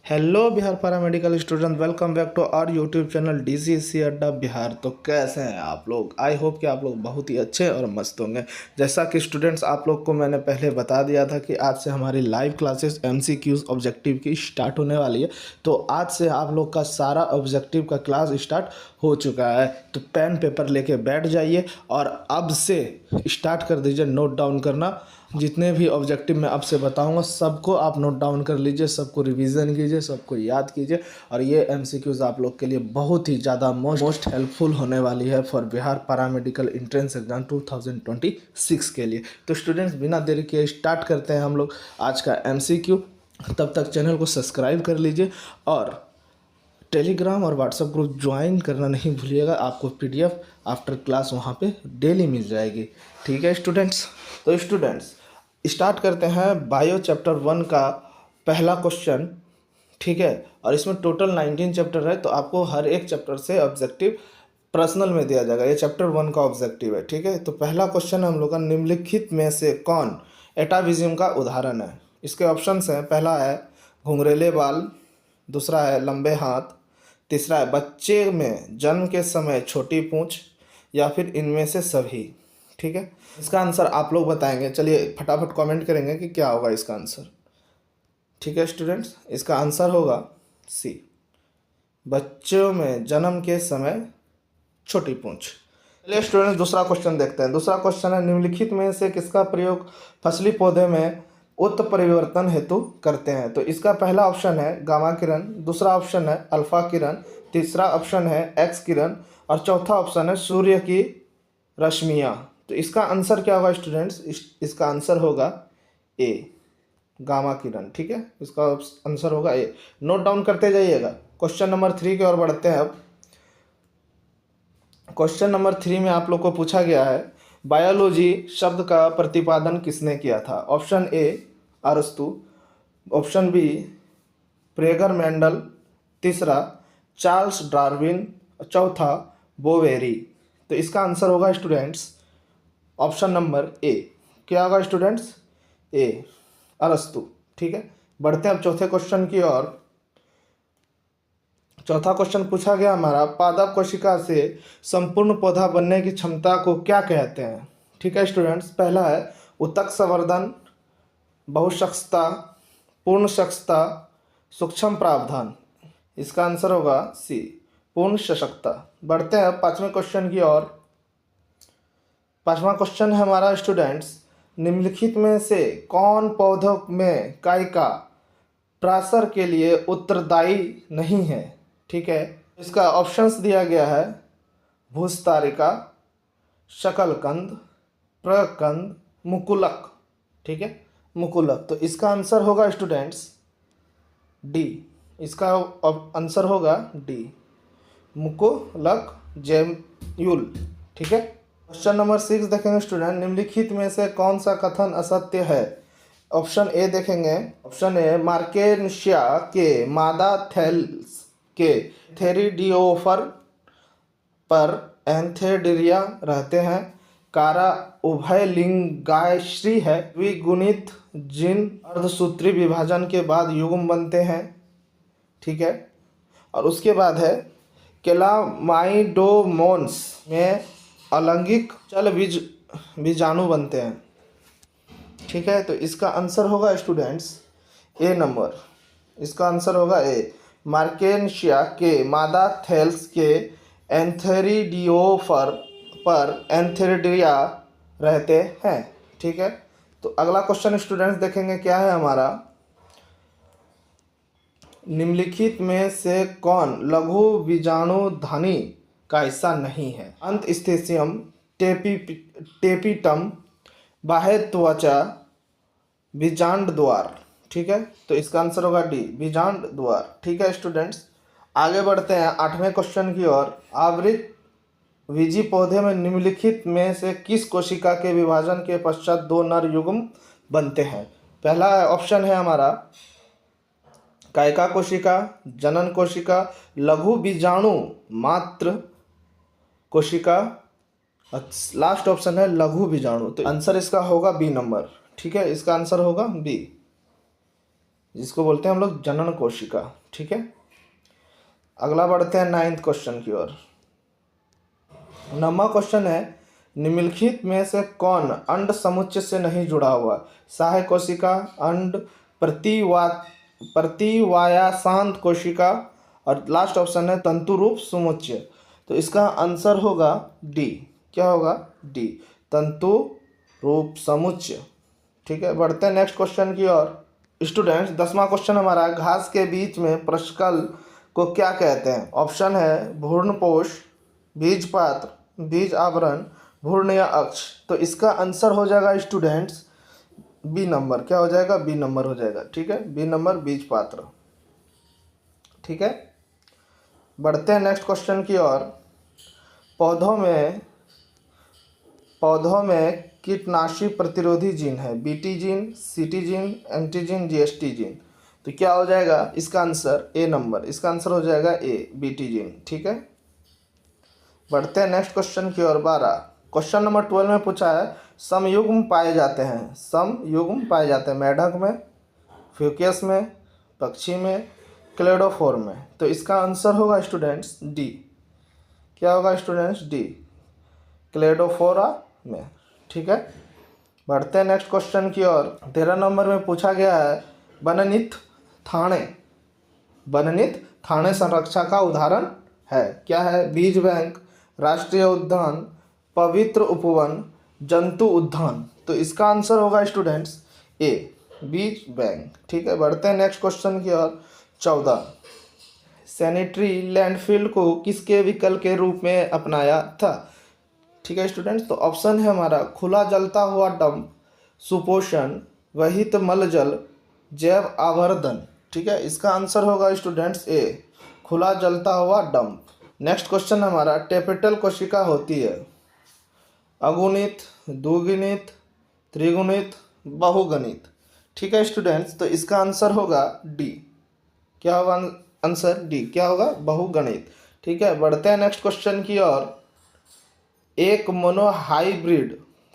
Hello Bihar paramedical student, welcome back to our YouTube channel DCSC Adda Bihar. तो कैसे हैं आप लोग? आई होप कि आप लोग बहुत ही अच्छे और मस्त होंगे। जैसा कि स्टूडेंट्स आप लोग को मैंने पहले बता दिया था कि आज से हमारी लाइव क्लासेस MCQs ऑब्जेक्टिव की स्टार्ट होने वाली है। तो आज से आप लोग का सारा ऑब्जेक्टिव का क्लास स्टार्ट हो चुका है। तो पेन पेपर लेके बैठ जाइए और अब से स्टार्ट कर दीजिए नोट डाउन करना। जितने भी ऑब्जेक्टिव मैं आपसे बताऊंगा सबको आप नोट डाउन कर लीजिए, सबको रिवीजन कीजिए, सबको याद कीजिए। और ये MCQs आप लोग के लिए बहुत ही ज़्यादा मोस्ट हेल्पफुल होने वाली है for Bihar paramedical entrance exam 2026 के लिए। तो स्टूडेंट्स बिना देरी के स्टार्ट करते हैं हम लोग आज का MCQ। तब तक चैनल को सब्सक्राइब कर लीजिए और टेलीग्राम और व्हाट्सएप ग्रुप ज्वाइन करना नहीं भूलिएगा। आपको PDF आफ्टर क्लास वहाँ पे डेली मिल जाएगी। ठीक है स्टूडेंट्स? तो स्टूडेंट्स स्टार्ट करते हैं बायो चैप्टर 1 का पहला क्वेश्चन। ठीक है, और इसमें टोटल 19 चैप्टर है, तो आपको हर एक चैप्टर से ऑब्जेक्टिव पर्सनल में दिया जाएगा। ये चैप्टर 1 का ऑब्जेक्टिव है। ठीक है, तो पहला क्वेश्चन हम लोग का निम्नलिखित में से कौन एटाविज्म का उदाहरण है? इसके ऑप्शंस हैं, पहला है घुंघरेले बाल, दूसरा है लंबे हाथ, तीसरा है बच्चे में जन्म के समय छोटी पूंछ, या फिर इनमें से सभी। ठीक है, इसका आंसर आप लोग बताएंगे। चलिए फटाफट कमेंट करेंगे कि क्या होगा इसका आंसर। ठीक है स्टूडेंट्स, इसका आंसर होगा सी, बच्चों में जन्म के समय छोटी पूंछ। चलिए स्टूडेंट्स दूसरा क्वेश्चन देखते हैं। दूसरा क्वेश्चन है निम्नलिखित में से किसका प्रयोग फसली पौधे में उत्परिवर्तन हेतु करते हैं? तो इसका पहला ऑप्शन है गामा किरण, दूसरा ऑप्शन है अल्फा किरण, तीसरा ऑप्शन है एक्स किरण और चौथा ऑप्शन है सूर्य की रश्मियाँ। तो इसका आंसर क्या होगा स्टूडेंट्स? इसका आंसर होगा ए, गामा किरण। ठीक है, इसका आंसर होगा ए। नोट डाउन करते जाइएगा। क्वेश्चन नंबर 3 की ओर बढ़ते हैं अब। क्वेश्चन नंबर 3 में आप लोग को पूछा गया है बायोलॉजी शब्द का प्रतिपादन किसने किया था? ऑप्शन ए अरस्तु, ऑप्शन बी प्रेगर मेंडल, तीसरा चार्ल्स डार्विन, चौथा बोवेरी। तो इसका आंसर होगा स्टूडेंट्स ऑप्शन नंबर ए। क्या होगा स्टूडेंट्स? ए, अरस्तु। ठीक है, बढ़ते हैं अब चौथे क्वेश्चन की ओर। चौथा क्वेश्चन पूछा गया हमारा पादप कोशिका से संपूर्ण पौधा बनने की क्षमता को क्या कहते हैं? ठीक है स्टूडेंट्स, पहला है उत्तक संवर्धन, बहुशकता, पूर्ण शकता, सूक्ष्म प्रावधान। इसका आंसर होगा सी, पूर्ण सशक्ता। बढ़ते हैं पांचवें क्वेश्चन की ओर। पांचवा क्वेश्चन है हमारा स्टूडेंट्स निम्नलिखित में से कौन पौधों में कायिका प्रासर के लिए उत्तरदायी नहीं है? ठीक है, इसका ऑप्शंस दिया गया है भूस्तारिका, शकलकंद, प्रकंद, मुकुलक। ठीक है, मुकुलक। तो इसका आंसर होगा स्टूडेंट्स डी। इसका आंसर होगा डी, मुकुलक जैमयूल। ठीक है, क्वेश्चन नंबर 6 देखेंगे स्टूडेंट निम्नलिखित में से कौन सा कथन असत्य है? ऑप्शन ए देखेंगे। ऑप्शन ए मार्केनिशिया के मादा थैल्स के थेरिडियोफर पर एंथेडिरिया रहते हैं, कारा उभयलिंगाश्री है, द्विगुणित जीन अर्धसूत्री विभाजन के बाद युग्म बनते हैं। ठीक है, और उसके बाद है केलामाइडोमोन्स में अलैंगिक चल बीजाणु बनते हैं। ठीक है, तो इसका आंसर होगा स्टूडेंट्स ए नंबर। इसका आंसर होगा ए, मार्केनिशिया के मादा थैल्स के एंथेरिडियोफर पर एंथेरिडिया रहते हैं। ठीक है, तो अगला क्वेश्चन स्टूडेंट्स देखेंगे क्या है हमारा निम्नलिखित में से कौन लघु बीजाणुधानी का हिस्सा नहीं है? अंतस्थितियम, टेपिटम, बाह्य त्वचा, बीजांड द्वार। ठीक है, तो इसका आंसर होगा डी, बीजांड द्वार। ठीक है स्टूडेंट्स, आगे बढ़ते हैं आठवें क्वेश्चन की ओर। आवृत बीजी पौधे में निम्नलिखित में से किस कोशिका के विभाजन के पश्चात दो नर युग्म बनते हैं? पहला ऑप्शन है हमारा कायिका कोशिका, जनन कोशिका, लघु बीजाणु मात्र कोशिका, लास्ट ऑप्शन है लघु बीजाणु। तो आंसर इसका होगा बी नंबर। ठीक है, इसका आंसर होगा बी। जिसको बोलते हैं हम लोग जनन कोशिका। ठीक है, अगला बढ़ते हैं 9th क्वेश्चन की ओर। 9वां क्वेश्चन है, निम्नलिखित में से कौन अंड समुच्चय से नहीं जुड़ा हुआ? सहायक कोशिका, अंड, प्रतिवायासांत कोशिका, और लास्ट ऑप्शन है तंतु रूप समुच्चय। तो इसका आंसर होगा डी। क्या होगा? डी, तंतु रूप समुच्चय। ठीक है, बढ़ते हैं नेक्स्ट क्वेश्चन की ओर। स्टूडेंट्स, 10वां क्वेश्चन हमारा, घास के बीच में प्रशकल को क्या कहते हैं? ऑप्शन है भ्रूणपोष, बीज पात्र, बीज आवरण, भ्रूण या अक्ष। तो इसका आंसर हो जाएगा स्टूडेंट्स बी नंबर। क्या हो जाएगा? बी नंबर हो जाएगा। ठीक है, बी नंबर, बीज पात्र। ठीक है, बढ़ते हैं नेक्स्ट क्वेश्चन की ओर। पौधों में कीटनाशी प्रतिरोधी जीन है, बीटी जीन, सीटी जीन, एंटीजीन, जीएसटी जीन। तो क्या हो जाएगा इसका आंसर? ए नंबर। इसका आंसर हो जाएगा ए, बीटी जीन। ठीक है, बढ़ते हैं नेक्स्ट क्वेश्चन की ओर। 12 क्वेश्चन नंबर 12 में पूछा है, समयुग्म पाए जाते हैं। समयुग्म पाए जाते हैं मेढक में, फ्यूकेस में, पक्षी में, क्लेडोफोर में। तो इसका आंसर होगा स्टूडेंट्स डी। क्या होगा स्टूडेंट्स? डी, क्लेडोफोरा में। ठीक है, बढ़ते हैं नेक्स्ट क्वेश्चन की ओर। 13 नंबर में पूछा गया है, बननित थाने संरक्षा का उदाहरण है। क्या है? बीज बैंक, राष्ट्रीय उद्यान, पवित्र उपवन, जंतु उद्यान। तो इसका आंसर होगा स्टूडेंट्स ए, बीज बैंक। ठीक है, बढ़ते हैं नेक्स्ट क्वेश्चन की ओर। 14 सैनिटरी लैंडफिल को किसके विकल्प के रूप में अपनाया था? ठीक है स्टूडेंट्स, तो ऑप्शन है हमारा खुला जलता हुआ डंप, सुपोषण, वहित मलजल, जैव आवर्धन। ठीक है, इसका आंसर होगा स्टूडेंट्स ए, खुला जलता हुआ डंप। नेक्स्ट क्वेश्चन हमारा, टेपिटल कोशिका होती है अगुणित, द्विगुणित, त्रिगुणित, बहुगुणित। ठीक है स्टूडेंट्स, तो इसका आंसर होगा डी। क्या होगा आंसर? डी। क्या होगा? बहुगुणित। ठीक है, बढ़ते हैं नेक्स्ट क्वेश्चन की ओर। एक मोनोहाइब्रिड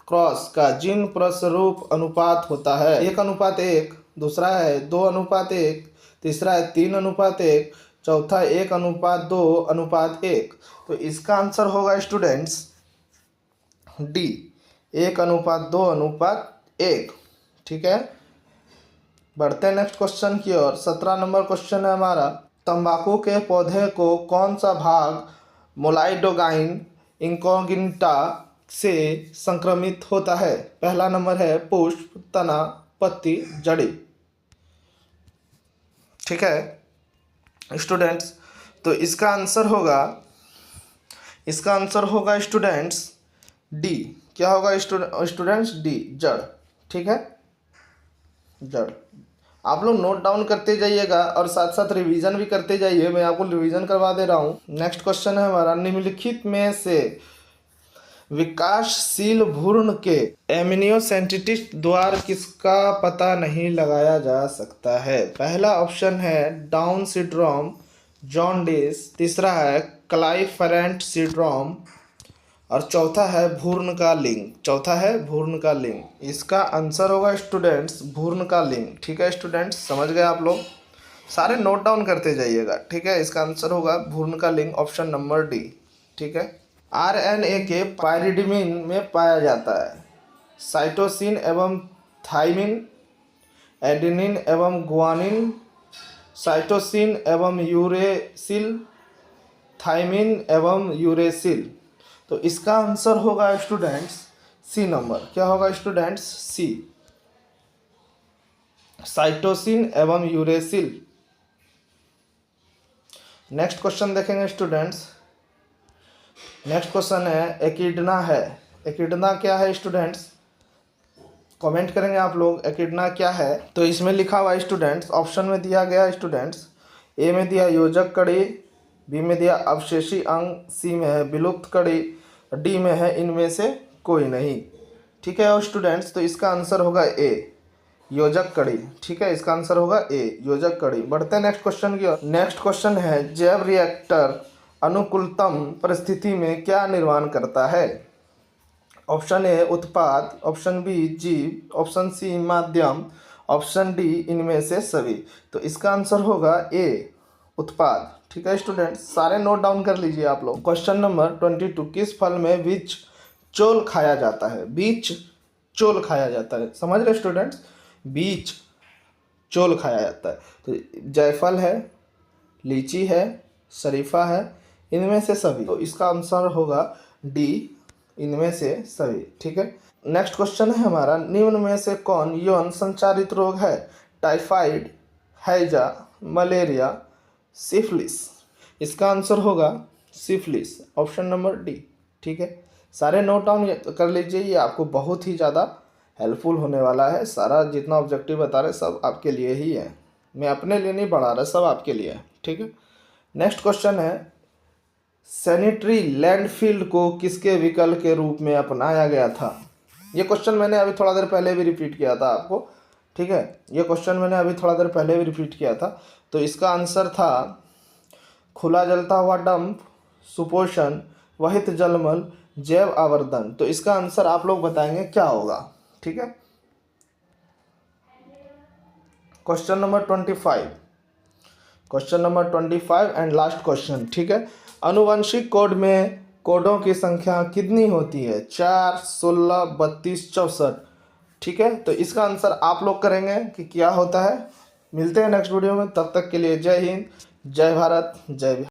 क्रॉस का जीन प्रस्वरूप अनुपात होता है 1:1, दूसरा है 2:1, तीसरा है 3:1, चौथा 1:2:1। तो इसका आंसर होगा स्टूडेंट्स डी, 1:2:1। ठीक है, बढ़ते हैं नेक्स्ट क्वेश्चन की ओर। 17 नंबर क्वेश्चन है हमारा, तंबाकू के पौधे को कौन सा भाग मोलाइडोगाइन इंकोग्निटा से संक्रमित होता है? पहला नंबर है पुष्प, तना, पत्ती, जड़ी। ठीक है स्टूडेंट्स, तो इसका आंसर होगा स्टूडेंट्स डी। क्या होगा स्टूडेंट्स? डी, जड़। ठीक है, जड़। आप लोग नोट डाउन करते जाइएगा और साथ साथ रिवीजन भी करते जाइए। मैं आपको रिवीजन करवा दे रहा हूँ। नेक्स्ट क्वेश्चन है हमारा, निम्नलिखित में से विकासशील भ्रूण के एमिनियोसेंटेसिस द्वारा किसका पता नहीं लगाया जा सकता है? पहला ऑप्शन है डाउन सिंड्रोम, जॉन्डिस, तीसरा है क्लाइफरेंट सिंड्रोम, और चौथा है भ्रूण का लिंग। इसका आंसर होगा स्टूडेंट्स भ्रूण का लिंग। ठीक है स्टूडेंट्स, समझ गए आप लोग? सारे नोट डाउन करते जाइएगा। ठीक है, इसका आंसर होगा भ्रूण का लिंग, ऑप्शन नंबर डी। ठीक है, आरएनए के पायरिडीन में पाया जाता है साइटोसिन एवं थाइमिन, एडेनिन एवं गुआनिन, साइटोसिन एवं यूरेसिल, थाइमिन एवं यूरेसिल। तो इसका आंसर होगा स्टूडेंट्स सी नंबर। क्या होगा स्टूडेंट्स? सी, साइटोसिन एवं यूरेसिल। नेक्स्ट क्वेश्चन देखेंगे स्टूडेंट्स। नेक्स्ट क्वेश्चन है एकिडना है। एकिडना क्या है स्टूडेंट्स? कमेंट करेंगे आप लोग एकिडना क्या है। तो इसमें लिखा हुआ है स्टूडेंट्स, ऑप्शन में दिया गया स्टूडेंट्स, ए में दिया योजक कड़ी, बी में दिया अवशेषी अंग, सी में है विलुप्त कड़ी, डी में है इनमें से कोई नहीं। ठीक है और स्टूडेंट्स, तो इसका आंसर होगा ए, योजक कड़ी। ठीक है, इसका आंसर होगा ए, योजक कड़ी। बढ़ते हैं नेक्स्ट क्वेश्चन की ओर। नेक्स्ट क्वेश्चन है, जैव रिएक्टर अनुकूलतम परिस्थिति में क्या निर्माण करता है? ऑप्शन ए उत्पाद, ऑप्शन बी जीव, ऑप्शन सी माध्यम, ऑप्शन डी इनमें से सभी। तो इसका आंसर होगा ए उत्पाद। ठीक है स्टूडेंट, सारे नोट डाउन कर लीजिए आप लोग। क्वेश्चन नंबर 22, किस फल में बीज चोल खाया जाता है? बीज चोल खाया जाता है, समझ रहे स्टूडेंट्स, बीज चोल खाया जाता है। तो जायफल है, लीची है, शरीफा है, इनमें से सभी। तो इसका आंसर होगा डी इनमें से सभी। ठीक है, नेक्स्ट क्वेश्चन है हमारा, निम्न में से कौन यौन संचारित रोग है? टाइफाइड, हैजा, मलेरिया, सिफिलिस। इसका आंसर होगा सिफिलिस, ऑप्शन नंबर डी। ठीक है, सारे नोट डाउन कर लीजिए, ये आपको बहुत ही ज़्यादा हेल्पफुल होने वाला है। सारा जितना ऑब्जेक्टिव बता रहे सब आपके लिए ही है, मैं अपने लिए नहीं पढ़ा रहा, सब आपके लिए है। ठीक है, नेक्स्ट क्वेश्चन है, सैनिटरी लैंडफिल को किसके विकल्प के रूप में अपनाया गया था? ये क्वेश्चन मैंने अभी थोड़ा देर पहले भी रिपीट किया था आपको। ठीक है, ये क्वेश्चन मैंने अभी थोड़ा देर पहले भी रिपीट किया था। तो इसका आंसर था खुला जलता हुआ डंप, सुपोषण, वहित जलमल, जैव आवर्धन। तो इसका आंसर आप लोग बताएंगे क्या होगा। ठीक है, question number 25, question number 25 and last question. ठीक है, आनुवंशिक कोड में कोडों की संख्या कितनी होती है? 4, 16, 32, 64। ठीक है, तो इसका आंसर आप लोग करेंगे कि क्या होता है। मिलते हैं नेक्स्ट वीडियो में, तब तक के लिए जय हिंद, जय भारत, जय बिहार।